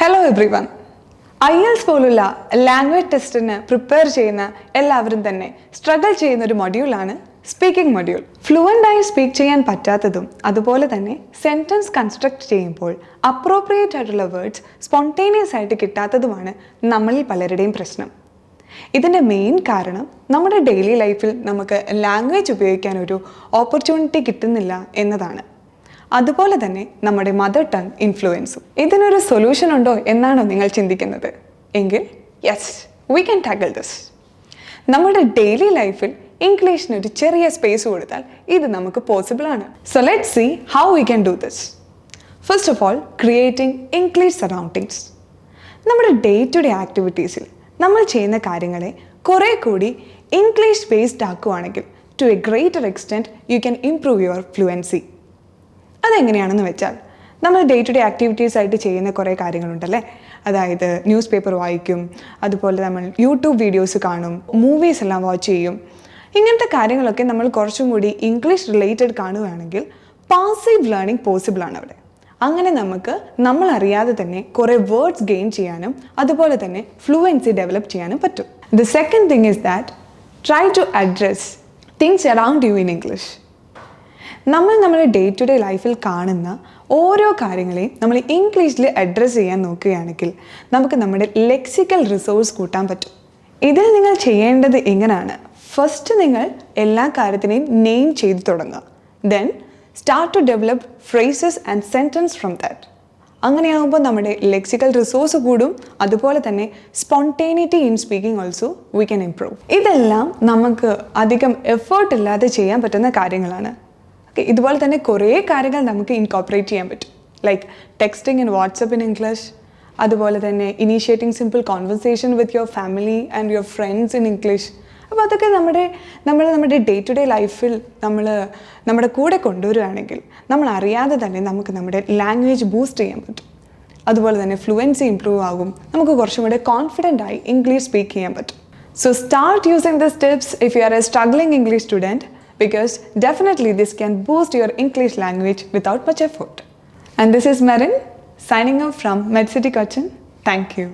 Hello everyone. Ielts പോലുള്ള language ടെസ്റ്റിന് prepare ചെയ്യുന്ന എല്ലാവരും തന്നെ സ്ട്രഗിൾ ചെയ്യുന്ന ഒരു മൊഡ്യൂളാണ് സ്പീക്കിംഗ് മൊഡ്യൂൾ. ഫ്ലുവൻ്റായി സ്പീക്ക് ചെയ്യാൻ പറ്റാത്തതും അതുപോലെ തന്നെ സെൻറ്റൻസ് കൺസ്ട്രക്ട് ചെയ്യുമ്പോൾ അപ്രോപ്രിയേറ്റ് ആയിട്ടുള്ള വേർഡ്സ് സ്പോണ്ടേനിയസ് ആയിട്ട് കിട്ടാത്തതുമാണ് നമ്മളിൽ പലരുടെയും പ്രശ്നം. ഇതിൻ്റെ മെയിൻ കാരണം നമ്മുടെ ഡെയിലി ലൈഫിൽ നമുക്ക് ലാംഗ്വേജ് ഉപയോഗിക്കാൻ ഒരു ഓപ്പർച്യൂണിറ്റി കിട്ടുന്നില്ല എന്നതാണ്. അതുപോലെ തന്നെ നമ്മുടെ മദർ ടങ് ഇൻഫ്ലുവൻസും. ഇതിനൊരു സൊല്യൂഷൻ ഉണ്ടോ എന്നാണോ നിങ്ങൾ ചിന്തിക്കുന്നത്? എങ്കിൽ yes, we can tackle this. നമ്മുടെ ഡെയിലി ലൈഫിൽ ഇംഗ്ലീഷിന് ഒരു ചെറിയ സ്പേസ് കൊടുത്താൽ ഇത് നമുക്ക് പോസിബിൾ ആണ്. So let's see how we can do this. First of all, creating English surroundings. നമ്മുടെ ഡേ ടു ഡേ ആക്ടിവിറ്റീസിൽ നമ്മൾ ചെയ്യുന്ന കാര്യങ്ങളെ കുറേ കൂടി ഇംഗ്ലീഷ് ബേസ്ഡ് ആക്കുകയാണെങ്കിൽ to a greater extent you can improve your fluency. അതെങ്ങനെയാണെന്ന് വെച്ചാൽ, നമ്മൾ ഡേ ടു ഡേ ആക്ടിവിറ്റീസ് ആയിട്ട് ചെയ്യുന്ന കുറേ കാര്യങ്ങളുണ്ടല്ലേ. അതായത് ന്യൂസ് പേപ്പർ വായിക്കും, അതുപോലെ നമ്മൾ യൂട്യൂബ് വീഡിയോസ് കാണും, മൂവീസ് എല്ലാം വാച്ച് ചെയ്യും. ഇങ്ങനത്തെ കാര്യങ്ങളൊക്കെ നമ്മൾ കുറച്ചും കൂടി ഇംഗ്ലീഷ് റിലേറ്റഡ് കാണുകയാണെങ്കിൽ പാസീവ് ലേണിംഗ് പോസിബിളാണ് അവിടെ. അങ്ങനെ നമുക്ക് നമ്മളറിയാതെ തന്നെ കുറേ വേർഡ്സ് ഗെയിൻ ചെയ്യാനും അതുപോലെ തന്നെ ഫ്ലുവൻസി ഡെവലപ്പ് ചെയ്യാനും പറ്റും. The second thing is that try to address things around you in English. നമ്മൾ നമ്മുടെ ഡേ ടു ഡേ ലൈഫിൽ കാണുന്ന ഓരോ കാര്യങ്ങളെയും നമ്മൾ ഇംഗ്ലീഷിൽ അഡ്രസ്സ് ചെയ്യാൻ നോക്കുകയാണെങ്കിൽ നമുക്ക് നമ്മുടെ ലെക്സിക്കൽ റിസോഴ്സ് കൂട്ടാൻ പറ്റും. ഇതിൽ നിങ്ങൾ ചെയ്യേണ്ടത് ഇങ്ങനെയാണ്. ഫസ്റ്റ് നിങ്ങൾ എല്ലാ കാര്യത്തിനെയും നെയിം ചെയ്ത് തുടങ്ങുക. Then start to develop phrases and sentence from that. അങ്ങനെയാകുമ്പോൾ നമ്മുടെ ലെക്സിക്കൽ റിസോഴ്സ് കൂടും, അതുപോലെ തന്നെ spontaneity in speaking also we can improve. ഇതെല്ലാം നമുക്ക് അധികം എഫേർട്ട് ഇല്ലാതെ ചെയ്യാൻ പറ്റുന്ന കാര്യങ്ങളാണ്. ഇതുപോലെ തന്നെ കുറേ കാര്യങ്ങൾ നമുക്ക് ഇൻകോപ്പറേറ്റ് ചെയ്യാൻ പറ്റും. Like texting in WhatsApp in English, അതുപോലെ തന്നെ initiating simple conversation with your family and your friends in English. അപ്പോൾ അതൊക്കെ നമ്മുടെ ഡേ ടു ഡേ ലൈഫിൽ നമ്മുടെ കൂടെ കൊണ്ടുവരികയാണെങ്കിൽ നമ്മൾ അറിയാതെ തന്നെ നമുക്ക് നമ്മുടെ ലാംഗ്വേജ് ബൂസ്റ്റ് ചെയ്യാൻ പറ്റും. അതുപോലെ തന്നെ ഫ്ലുവൻസി ഇംപ്രൂവ് ആകും, നമുക്ക് കുറച്ചും കൂടെ കോൺഫിഡൻ്റ് ആയി ഇംഗ്ലീഷ് സ്പീക്ക് ചെയ്യാൻ പറ്റും. So start using this tips if you are A struggling English student, because definitely this can boost your English language without much effort. And this is Marin signing off from MedCity Cochin. Thank you.